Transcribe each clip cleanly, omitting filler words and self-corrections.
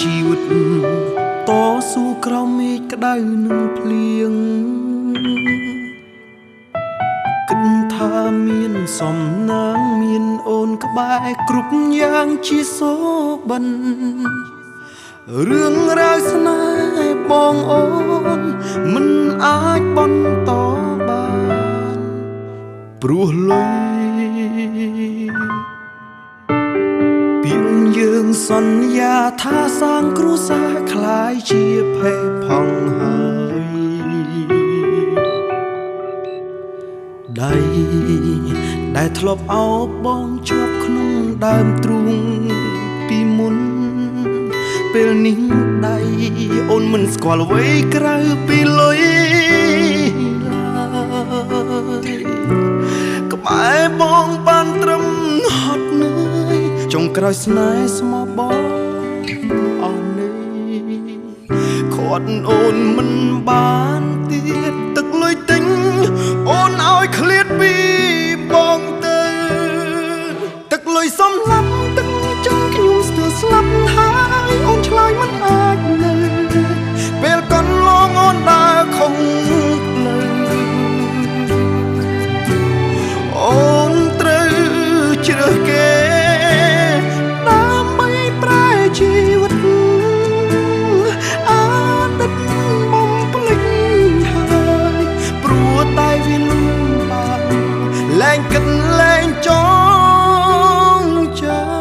ជីវិតតស៊ូក្រោមមេឃក្តៅនឹងភ្លៀងគិតថាមានសំណាងមានអូនក្បែរគ្រប់យ៉ាងជាសូបិនរឿងរ៉ាវស្នេហ៍បងអូនមិនអាចបន្តបានព្រោះលុយពីយើងសន្យាថាសាងគ្រួសារคล้ายជាភេទផងហើយដៃដែលធ្លាប់អោបបងជាប់ក្នុងដើមទ្រូងពីមុនពេលនេះដៃអូនមិនស្គាល់អ្វីក្រៅពីលុយឡើយក្បែរបងបានត្រឹមហត់នឿយចុងក្រោយស្នេហ៍ស្មោះបងអស់នេះខាត់អូនមិនបានទៀតទឹកលុយទិញអូនឲ្យឃ្លាតពីបងទៅទឹកលុយសំឡាប់ទឹកចឹងខ្ញុំស្ទើរស្លាប់ហើយអូនឆ្លើយមិនអាចនៅពេលកន្លងអូនដើរខំផ្លូវអូនត្រូវជ្រើសគេដើម្បីប្រែជីវិតអាទិត្យបំភ្លេចហើយព្រោះតែវាលំបាកលែងគិតលែងចងចាំ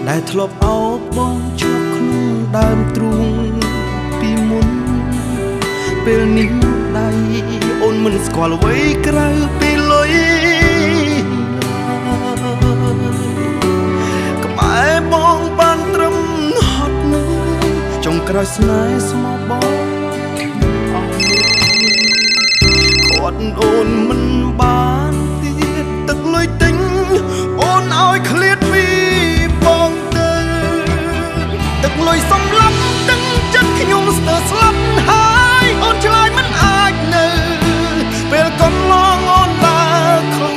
ដែលធ្លាប់អោបបងជាប់ក្នុងដើមទ្រូងពីមុនពេលនេះដៃអូនមិនស្គាល់អ្វីក្រៅពីលុយក្បែរបងបានត្រឹមហត់នឿយចុងក្រោយស្នេហ៍ស្មោះបងអស់ខាត់អូនមិនបានទៀតទឹកលុយទិញអូនឲ្យឃ្លាតពីបងទៅទឹកលុយសំឡាប់ទឹកចិត្តខ្ញុំស្ទើរស្លាប់ហើយអូនឆ្លើយមិនអាចនៅពេលកន្លងអូនដើរខំ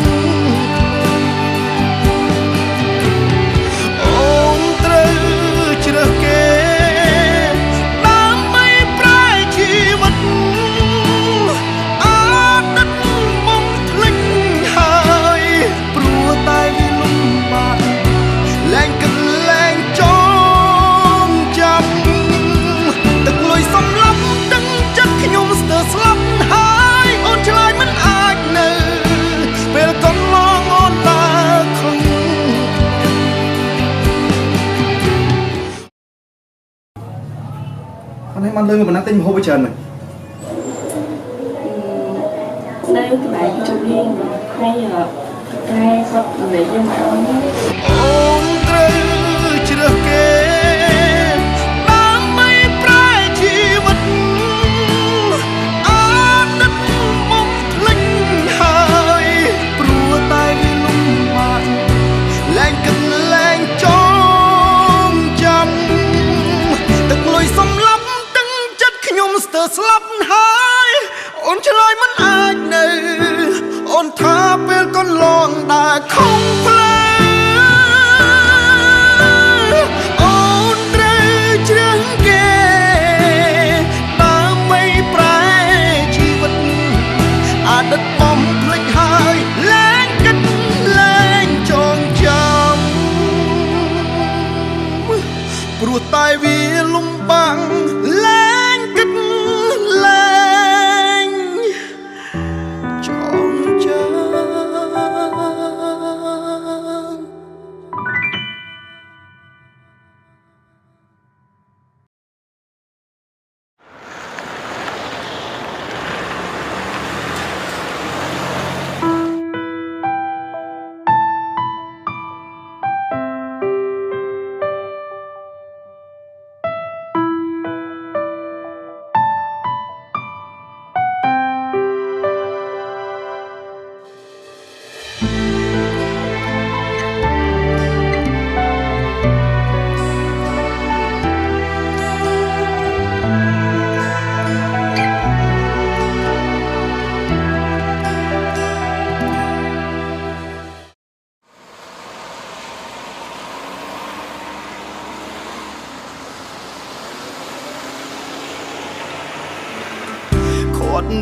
អូនត្រូវជ្រើសគេដើម្បីប្រែជីវិតអាទិត្យបំភ្លេចហើយព្រោះតែវាលំបាកលែងគិតលែងចងចាំទឹកលុយសំឡាប់ទឹកចិត្តខ្ញុំស្ទើរស្លាប់ហើយអូនឆ្លើយមិនអាចនៅពេលកន្លងអូនដើរខំអត់ឲ្យបានលើមិនណាទិញមហូបច្រើនមែននៅកន្លែងជុំវិញហើយតែគាត់និយាយយើងមកអូនត្រូវជ្រើសគេដើម្បីប្រែជីវិតអាទិត្យបំភ្លេចហើយព្រោះតែវាលំបាកលែងគិតលែងចងចាំទឹកលុយសំឡាប់ទឹកចិត្តខ្ញុំស្ទើរស្លាប់ហើយអូនឆ្លើយមិនអាចនៅអូនថាពេលកន្លងដើរខំផ្លូវអូ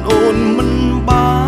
អូនមិនបា